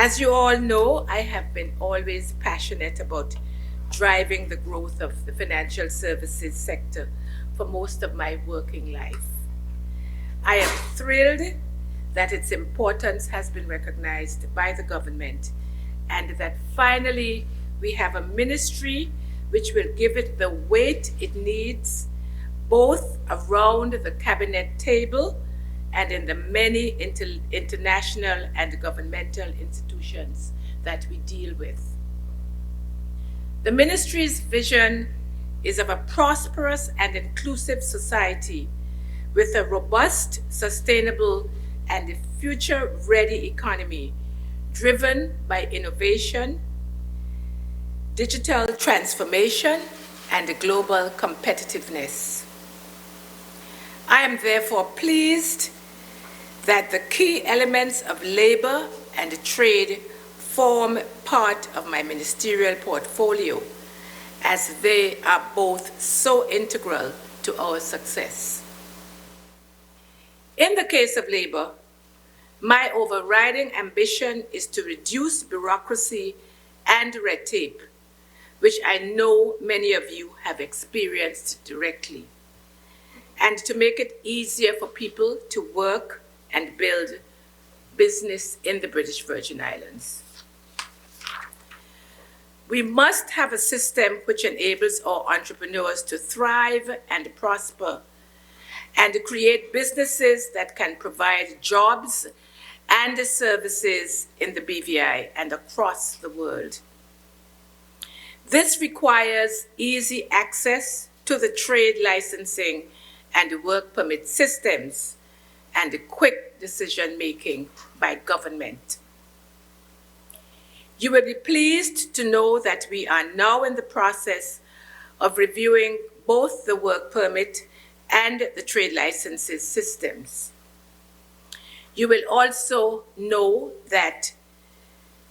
As you all know, I have been always passionate about driving the growth of the financial services sector for most of my working life. I am thrilled that its importance has been recognized by the government and that finally we have a ministry which will give it the weight it needs both around the cabinet table and in the many international and governmental institutions that we deal with. The ministry's vision is of a prosperous and inclusive society with a robust, sustainable, and future-ready economy driven by innovation, digital transformation, and global competitiveness. I am therefore pleased that the key elements of labor and trade form part of my ministerial portfolio, as they are both so integral to our success. In the case of labor, my overriding ambition is to reduce bureaucracy and red tape, which I know many of you have experienced directly, and to make it easier for people to work and build business in the British Virgin Islands. We must have a system which enables our entrepreneurs to thrive and prosper and create businesses that can provide jobs and services in the BVI and across the world. This requires easy access to the trade licensing and work permit systems and quick decision-making by government. You will be pleased to know that we are now in the process of reviewing both the work permit and the trade licenses systems. You will also know that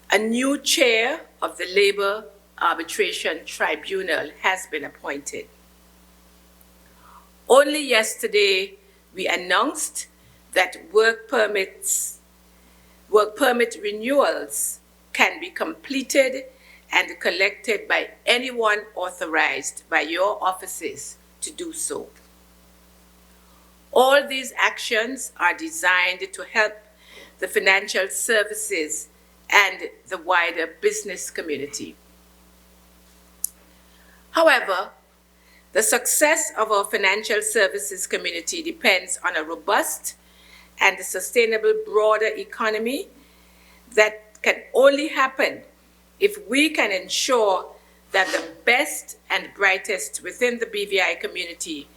a new chair of the Labour Arbitration Tribunal has been appointed. Only yesterday, we announced that work permit renewals can be completed and collected by anyone authorized by your offices to do so. All these actions are designed to help the financial services and the wider business community. However, the success of our financial services community depends on a robust and sustainable broader economy that can only happen if we can ensure that the best and brightest within the BVI community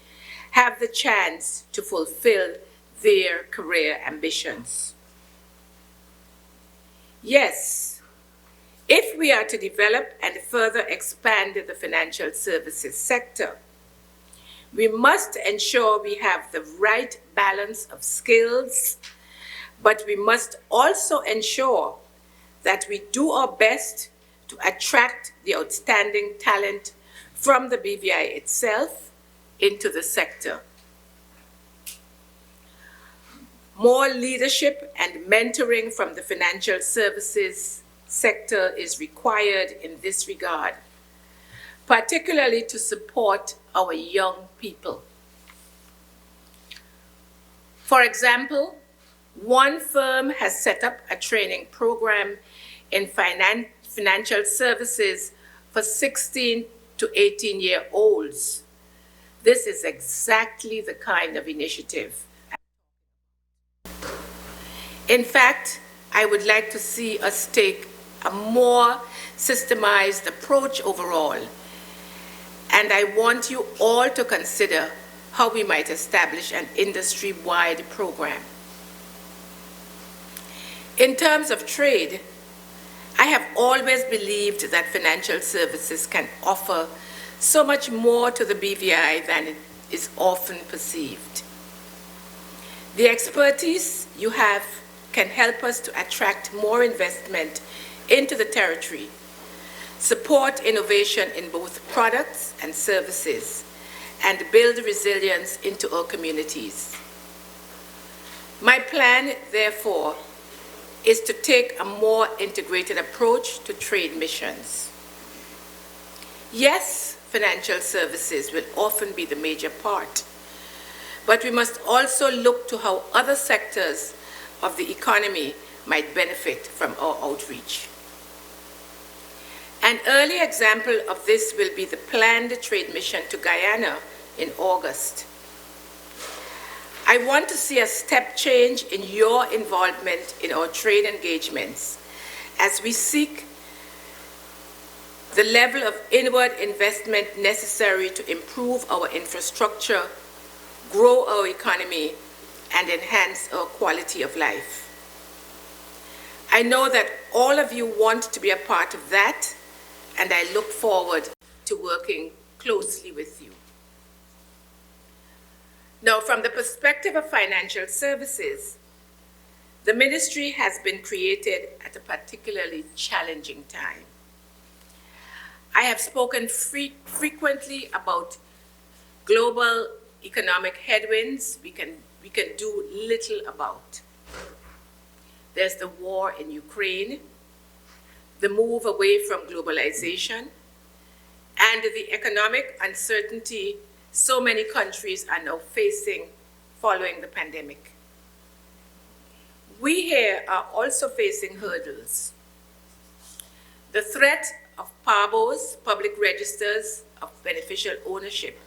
have the chance to fulfill their career ambitions. Yes, if we are to develop and further expand the financial services sector, we must ensure we have the right balance of skills, but we must also ensure that we do our best to attract the outstanding talent from the BVI itself into the sector. More leadership and mentoring from the financial services sector is required in this regard, particularly to support our young people. For example, one firm has set up a training program in financial services for 16 to 18-year-olds. This is exactly the kind of initiative. In fact, I would like to see us take a more systemized approach overall, and I want you all to consider how we might establish an industry-wide program. In terms of trade, I have always believed that financial services can offer so much more to the BVI than it is often perceived. The expertise you have can help us to attract more investment into the territory, support innovation in both products and services, and build resilience into our communities. My plan, therefore, is to take a more integrated approach to trade missions. Yes, financial services will often be the major part, but we must also look to how other sectors of the economy might benefit from our outreach. An early example of this will be the planned trade mission to Guyana in August. I want to see a step change in your involvement in our trade engagements as we seek the level of inward investment necessary to improve our infrastructure, grow our economy, and enhance our quality of life. I know that all of you want to be a part of that, and I look forward to working closely with you. Now, from the perspective of financial services, the ministry has been created at a particularly challenging time. I have spoken frequently about global economic headwinds we can do little about. There's the war in Ukraine, the move away from globalization, and the economic uncertainty so many countries are now facing following the pandemic. We here are also facing hurdles. The threat of PABOs, public registers of beneficial ownership,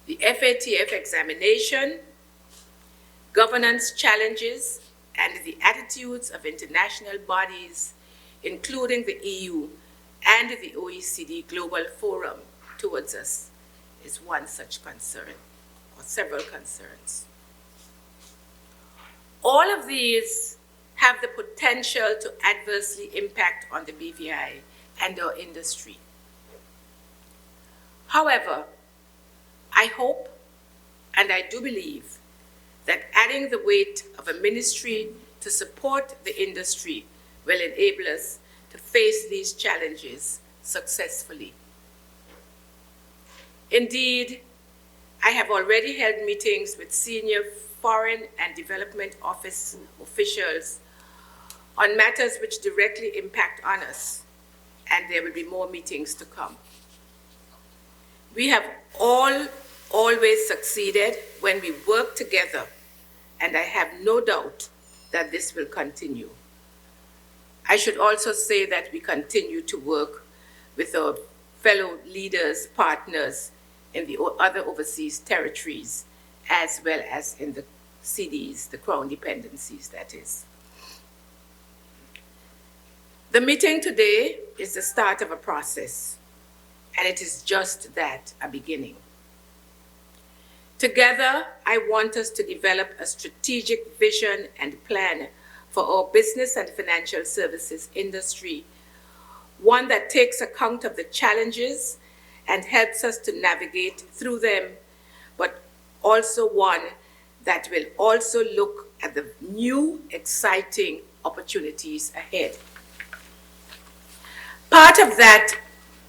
the FATF examination, governance challenges, and the attitudes of international bodies, including the EU and the OECD Global Forum towards us, is one such concern, or several concerns. All of these have the potential to adversely impact on the BVI and our industry. However, I hope and I do believe that adding the weight of a ministry to support the industry will enable us to face these challenges successfully. Indeed, I have already held meetings with senior Foreign and Development Office officials on matters which directly impact on us, and there will be more meetings to come. We have always succeeded when we work together, and I have no doubt that this will continue. I should also say that we continue to work with our fellow leaders, partners in the other overseas territories, as well as in the CDs, the Crown dependencies, that is. The meeting today is the start of a process, and it is just that, a beginning. Together, I want us to develop a strategic vision and plan for our business and financial services industry, one that takes account of the challenges and helps us to navigate through them, but also one that will also look at the new, exciting opportunities ahead. Part of that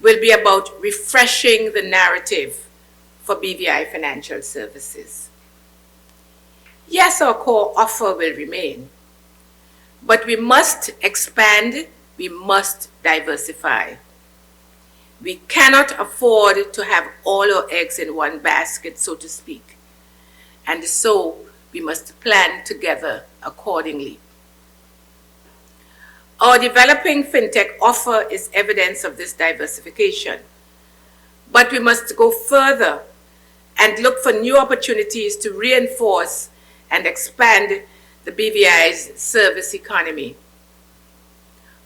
will be about refreshing the narrative for BVI Financial Services. Yes, our core offer will remain, but we must expand, we must diversify. We cannot afford to have all our eggs in one basket, so to speak, and so we must plan together accordingly. Our developing fintech offer is evidence of this diversification, but we must go further and look for new opportunities to reinforce and expand the BVI's service economy.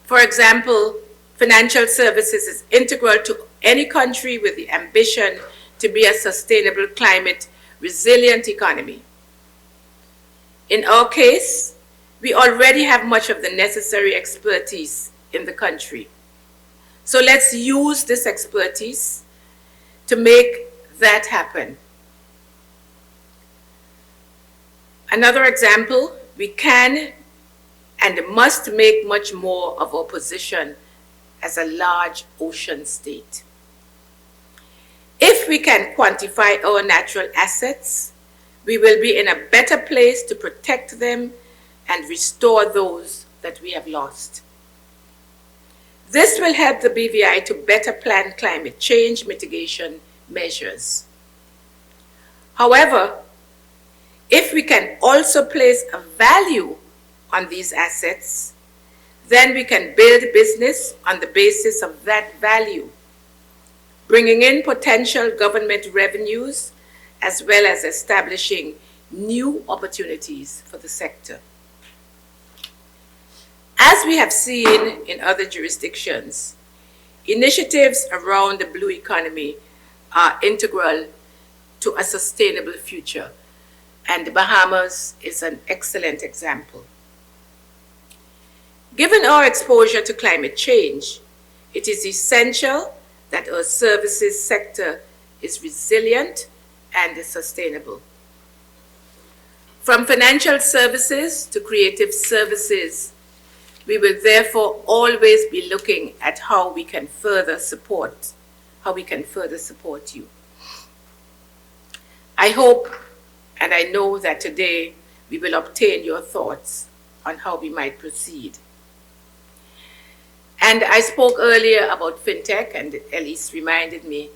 For example, financial services is integral to any country with the ambition to be a sustainable, climate resilient economy. In our case, we already have much of the necessary expertise in the country. So let's use this expertise to make that happen. Another example, we can and must make much more of our position as a large ocean state. If we can quantify our natural assets, we will be in a better place to protect them and restore those that we have lost. This will help the BVI to better plan climate change mitigation measures. However, if we can also place a value on these assets, then we can build business on the basis of that value, bringing in potential government revenues as well as establishing new opportunities for the sector. As we have seen in other jurisdictions, initiatives around the blue economy are integral to a sustainable future, and the Bahamas is an excellent example. Given our exposure to climate change, it is essential that our services sector is resilient and sustainable. From financial services to creative services, we will therefore always be looking at how we can further support you. I hope and I know that today we will obtain your thoughts on how we might proceed. And I spoke earlier about fintech, and Elise reminded me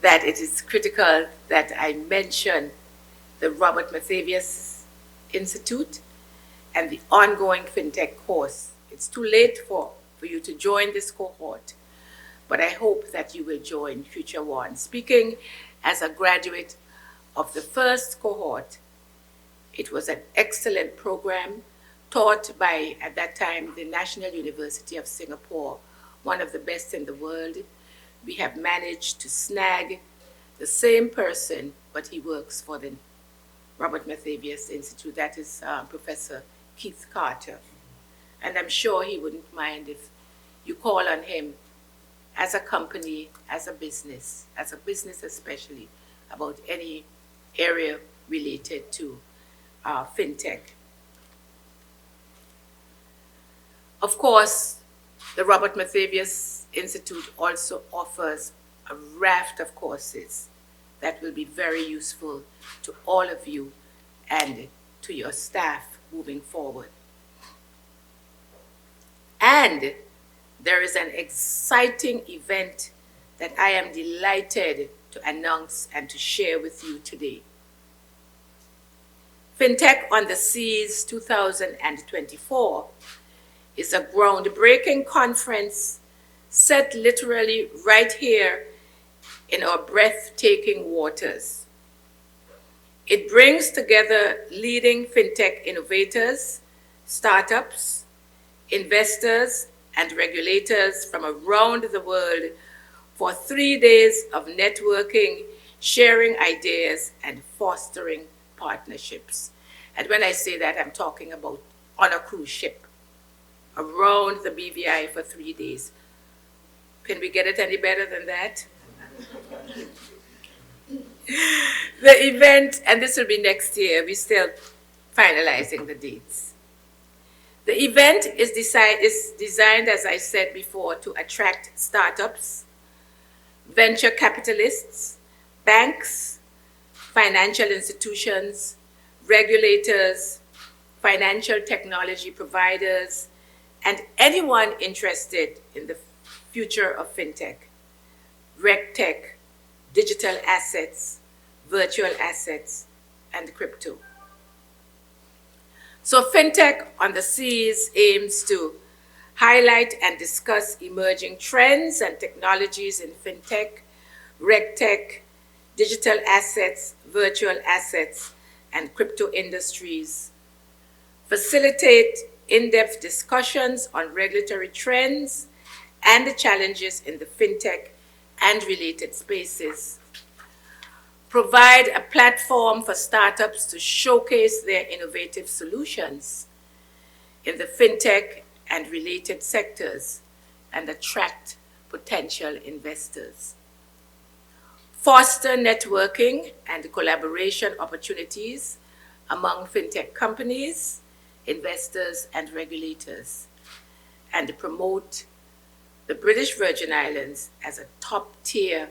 that it is critical that I mention the Robert Mathavius Institute and the ongoing fintech course. It's too late for you to join this cohort, but I hope that you will join Future One. Speaking as a graduate of the first cohort, it was an excellent program taught by, at that time, the National University of Singapore, one of the best in the world. We have managed to snag the same person, but he works for the Robert Mathavius Institute. That is Professor Keith Carter. And I'm sure he wouldn't mind if you call on him as a company, as a business especially, about any area related to fintech. Of course, the Robert Mathavius Institute also offers a raft of courses that will be very useful to all of you and to your staff moving forward. And there is an exciting event that I am delighted to announce and to share with you today. FinTech on the Seas 2024 is a groundbreaking conference set literally right here in our breathtaking waters. It brings together leading FinTech innovators, startups, investors, and regulators from around the world for 3 days of networking, sharing ideas, and fostering partnerships. And when I say that, I'm talking about on a cruise ship around the BVI for 3 days. Can we get it any better than that? The event, and this will be next year, we're still finalizing the dates. The event is designed, as I said before, to attract startups, venture capitalists, banks, financial institutions, regulators, financial technology providers, and anyone interested in the future of fintech, RegTech, digital assets, virtual assets, and crypto. So FinTech on the Seas aims to highlight and discuss emerging trends and technologies in fintech, RegTech, digital assets, virtual assets, and crypto industries, facilitate in-depth discussions on regulatory trends and the challenges in the fintech and related spaces, provide a platform for startups to showcase their innovative solutions in the fintech and related sectors and attract potential investors, foster networking and collaboration opportunities among fintech companies, investors, and regulators, and promote the British Virgin Islands as a top-tier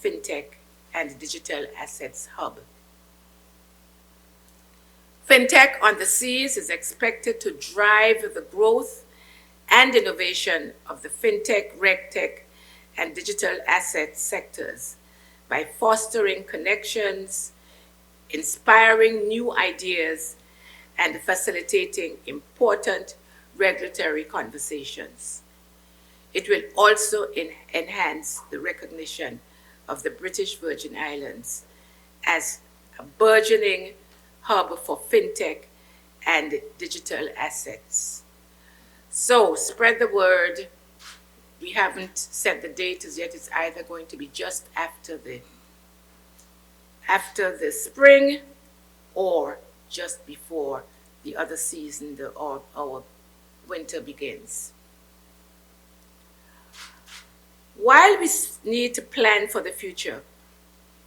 fintech and digital assets hub. Fintech on the seas is expected to drive the growth and innovation of the fintech, regtech, and digital asset sectors by fostering connections, inspiring new ideas, and facilitating important regulatory conversations. It will also enhance the recognition of the British Virgin Islands as a burgeoning hub for fintech and digital assets. So spread the word. We haven't set the date as yet. It's either going to be just after the spring or just before the other season, our winter begins. While we need to plan for the future,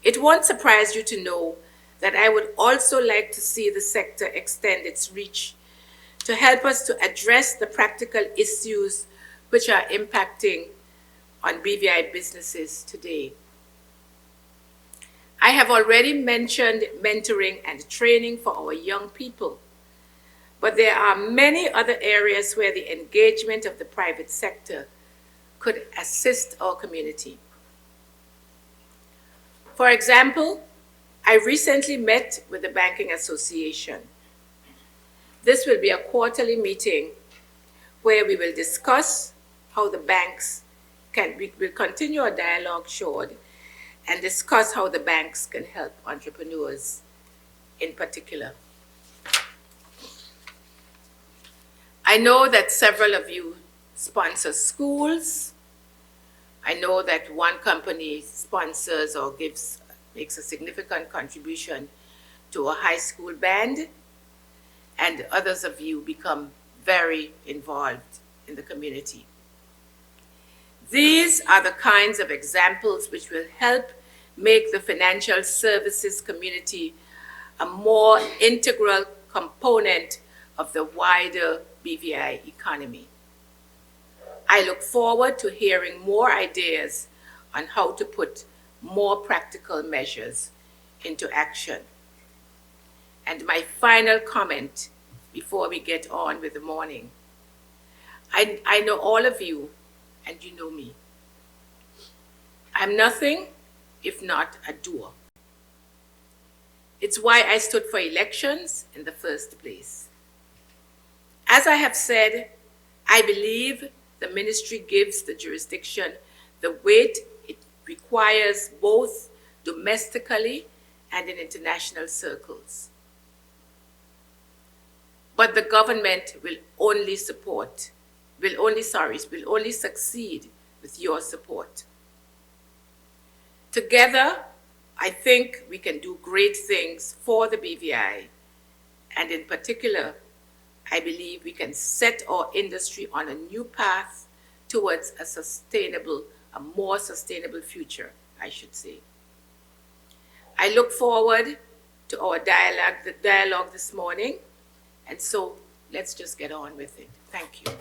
it won't surprise you to know that I would also like to see the sector extend its reach to help us to address the practical issues which are impacting on BVI businesses today. I have already mentioned mentoring and training for our young people, but there are many other areas where the engagement of the private sector could assist our community. For example, I recently met with the Banking Association. This will be a quarterly meeting where we will discuss how the banks we will continue our dialogue short and discuss how the banks can help entrepreneurs in particular. I know that several of you sponsor schools. I know that one company sponsors or makes a significant contribution to a high school band, and others of you become very involved in the community. These are the kinds of examples which will help make the financial services community a more integral component of the wider BVI economy. I look forward to hearing more ideas on how to put more practical measures into action. And my final comment before we get on with the morning. I know all of you, and you know me. I'm nothing if not a doer. It's why I stood for elections in the first place. As I have said, I believe the ministry gives the jurisdiction the weight it requires both domestically and in international circles. But the government will only succeed with your support. Together, I think we can do great things for the BVI, and in particular, I believe we can set our industry on a new path towards a more sustainable future, I should say. I look forward to our dialogue this morning, and so let's just get on with it. Thank you.